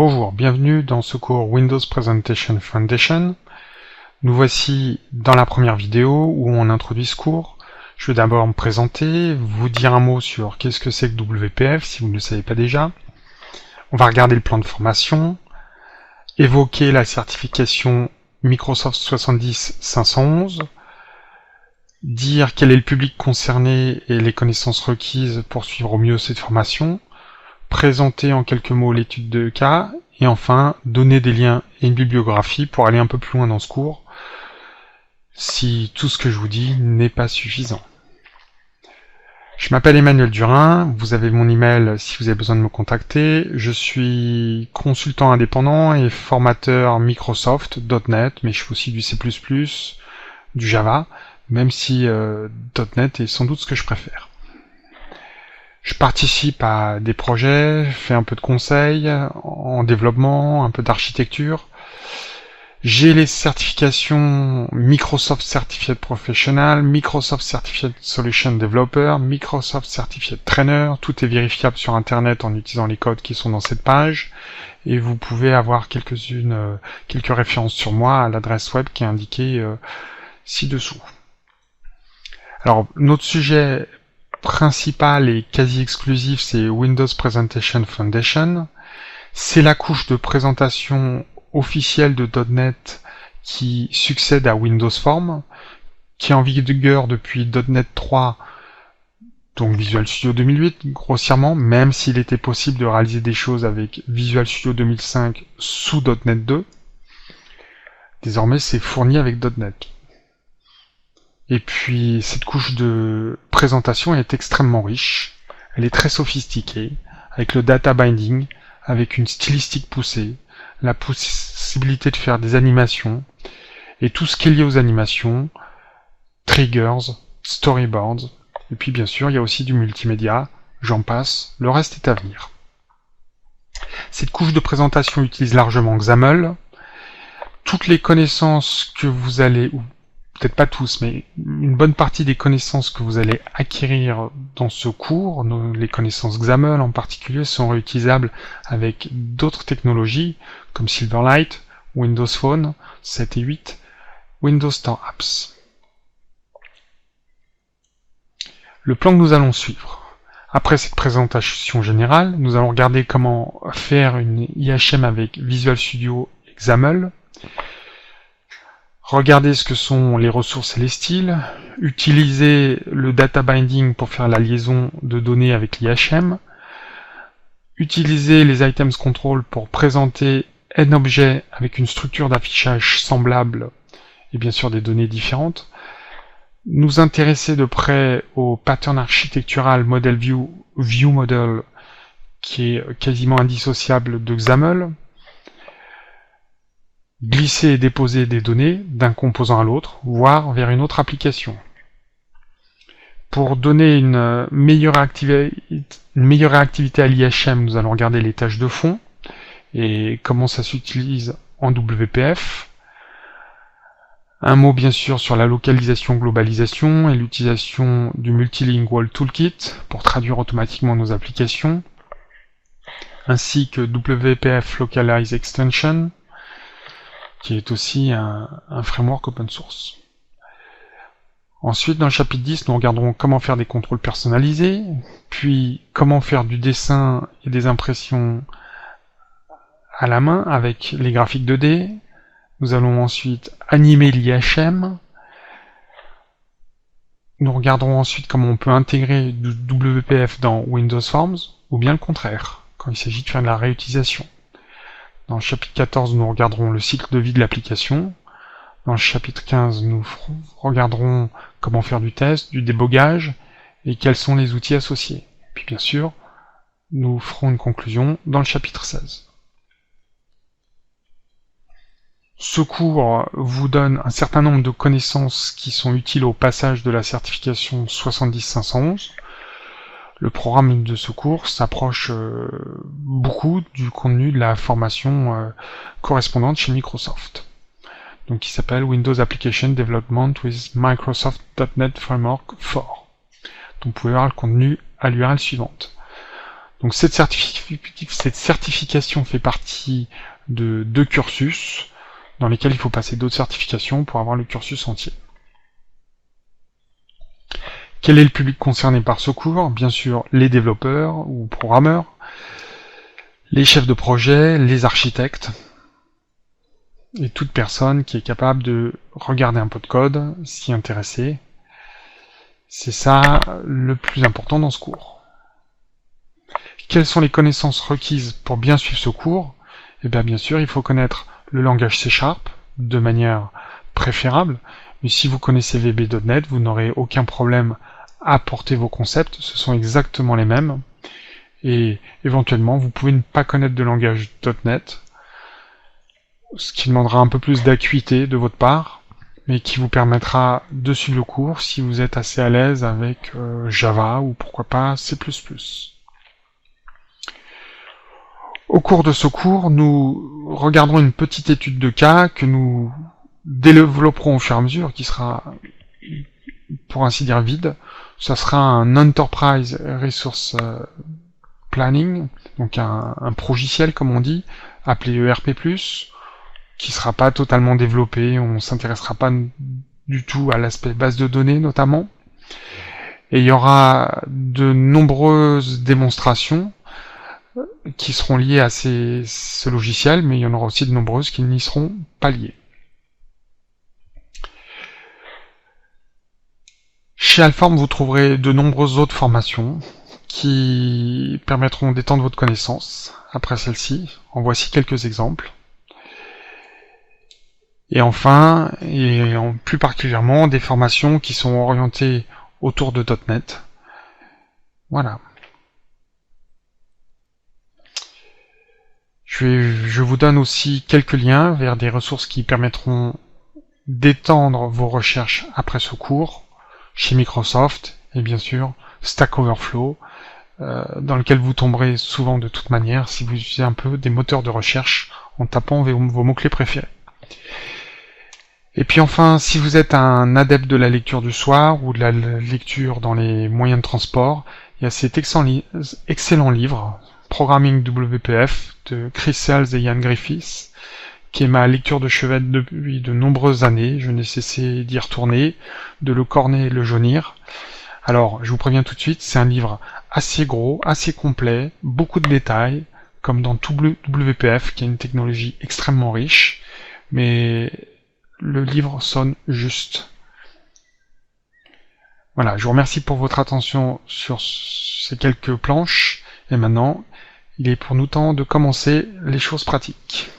Bonjour, bienvenue dans ce cours Windows Presentation Foundation. Nous voici dans la première vidéo où on introduit ce cours. Je vais d'abord me présenter, vous dire un mot sur qu'est-ce que c'est que WPF si vous ne le savez pas déjà. On va regarder le plan de formation, évoquer la certification Microsoft 70511, dire quel est le public concerné et les connaissances requises pour suivre au mieux cette formation, présenter en quelques mots l'étude de cas, et enfin donner des liens et une bibliographie pour aller un peu plus loin dans ce cours, si tout ce que je vous dis n'est pas suffisant. Je m'appelle Emmanuel Durin, vous avez mon email si vous avez besoin de me contacter. Je suis consultant indépendant et formateur Microsoft, .NET, mais je fais aussi du C++, du Java, même si .NET est sans doute ce que je préfère. Je participe à des projets, je fais un peu de conseils en développement, un peu d'architecture. J'ai les certifications Microsoft Certified Professional, Microsoft Certified Solution Developer, Microsoft Certified Trainer. Tout est vérifiable sur Internet en utilisant les codes qui sont dans cette page. Et vous pouvez avoir quelques références sur moi à l'adresse web qui est indiquée ci-dessous. Alors, notre sujet principal et quasi exclusif, c'est Windows Presentation Foundation. C'est la couche de présentation officielle de .NET qui succède à Windows Form, qui est en vigueur depuis .NET 3, donc Visual Studio 2008, grossièrement, même s'il était possible de réaliser des choses avec Visual Studio 2005 sous .NET 2. Désormais, c'est fourni avec .NET. Et puis, cette couche de présentation est extrêmement riche. Elle est très sophistiquée, avec le data binding, avec une stylistique poussée, la possibilité de faire des animations, et tout ce qui est lié aux animations, triggers, storyboards, et puis bien sûr, il y a aussi du multimédia, j'en passe, le reste est à venir. Cette couche de présentation utilise largement XAML. Toutes les connaissances que vous allez, ou peut-être pas tous, mais une bonne partie des connaissances que vous allez acquérir dans ce cours, les connaissances XAML en particulier, sont réutilisables avec d'autres technologies comme Silverlight, Windows Phone 7 et 8, Windows Store Apps. Le plan que nous allons suivre. Après cette présentation générale, nous allons regarder comment faire une IHM avec Visual Studio et XAML, regarder ce que sont les ressources et les styles, utiliser le data binding pour faire la liaison de données avec l'IHM, utiliser les items control pour présenter un objet avec une structure d'affichage semblable et bien sûr des données différentes, nous intéresser de près au pattern architectural model view model qui est quasiment indissociable de XAML, glisser et déposer des données d'un composant à l'autre, voire vers une autre application. Pour donner une meilleure réactivité à l'IHM, nous allons regarder les tâches de fond et comment ça s'utilise en WPF. Un mot bien sûr sur la localisation-globalisation et l'utilisation du Multilingual Toolkit pour traduire automatiquement nos applications, ainsi que WPF Localize Extension, qui est aussi un framework open source. Ensuite, dans le chapitre 10, nous regarderons comment faire des contrôles personnalisés, puis comment faire du dessin et des impressions à la main avec les graphiques 2D. Nous allons ensuite animer l'IHM. Nous regarderons ensuite comment on peut intégrer du WPF dans Windows Forms, ou bien le contraire, quand il s'agit de faire de la réutilisation. Dans le chapitre 14, nous regarderons le cycle de vie de l'application. Dans le chapitre 15, nous regarderons comment faire du test, du débogage, et quels sont les outils associés. Puis bien sûr, nous ferons une conclusion dans le chapitre 16. Ce cours vous donne un certain nombre de connaissances qui sont utiles au passage de la certification 70511. Le programme de ce cours s'approche beaucoup du contenu de la formation correspondante chez Microsoft, donc qui s'appelle Windows Application Development with Microsoft.NET Framework 4. Donc vous pouvez voir le contenu à l'URL suivante. Donc cette certification fait partie de 2 cursus dans lesquels il faut passer d'autres certifications pour avoir le cursus entier. Quel est le public concerné par ce cours? Bien sûr, les développeurs ou programmeurs, les chefs de projet, les architectes, et toute personne qui est capable de regarder un peu de code, s'y intéresser. C'est ça le plus important dans ce cours. Quelles sont les connaissances requises pour bien suivre ce cours? Eh bien sûr, il faut connaître le langage C# de manière préférable, mais si vous connaissez VB.NET, vous n'aurez aucun problème à porter vos concepts, ce sont exactement les mêmes, et éventuellement vous pouvez ne pas connaître de langage .NET, ce qui demandera un peu plus d'acuité de votre part, mais qui vous permettra de suivre le cours si vous êtes assez à l'aise avec Java ou pourquoi pas C++. Au cours de ce cours, nous regarderons une petite étude de cas que nous développerons au fur et à mesure, qui sera, pour ainsi dire, vide. Ça sera un Enterprise Resource Planning, donc un progiciel, comme on dit, appelé ERP+, qui sera pas totalement développé, on s'intéressera pas du tout à l'aspect base de données, notamment. Et il y aura de nombreuses démonstrations qui seront liées à ce logiciel, mais il y en aura aussi de nombreuses qui n'y seront pas liées. Chez Alform, vous trouverez de nombreuses autres formations qui permettront d'étendre votre connaissance après celle-ci. En voici quelques exemples. Et enfin, et plus particulièrement, des formations qui sont orientées autour de .NET. Voilà. Je vous donne aussi quelques liens vers des ressources qui permettront d'étendre vos recherches après ce cours, chez Microsoft, et bien sûr Stack Overflow, dans lequel vous tomberez souvent de toute manière si vous utilisez un peu des moteurs de recherche en tapant vos mots-clés préférés. Et puis enfin, si vous êtes un adepte de la lecture du soir ou de la lecture dans les moyens de transport, il y a cet excellent livre, Programming WPF, de Chris Sales et Ian Griffiths, qui est ma lecture de chevet depuis de nombreuses années. Je n'ai cessé d'y retourner, de le corner et le jaunir. Alors, je vous préviens tout de suite, c'est un livre assez gros, assez complet, beaucoup de détails, comme dans tout WPF, qui est une technologie extrêmement riche, mais le livre sonne juste. Voilà, je vous remercie pour votre attention sur ces quelques planches, et maintenant, il est pour nous temps de commencer les choses pratiques.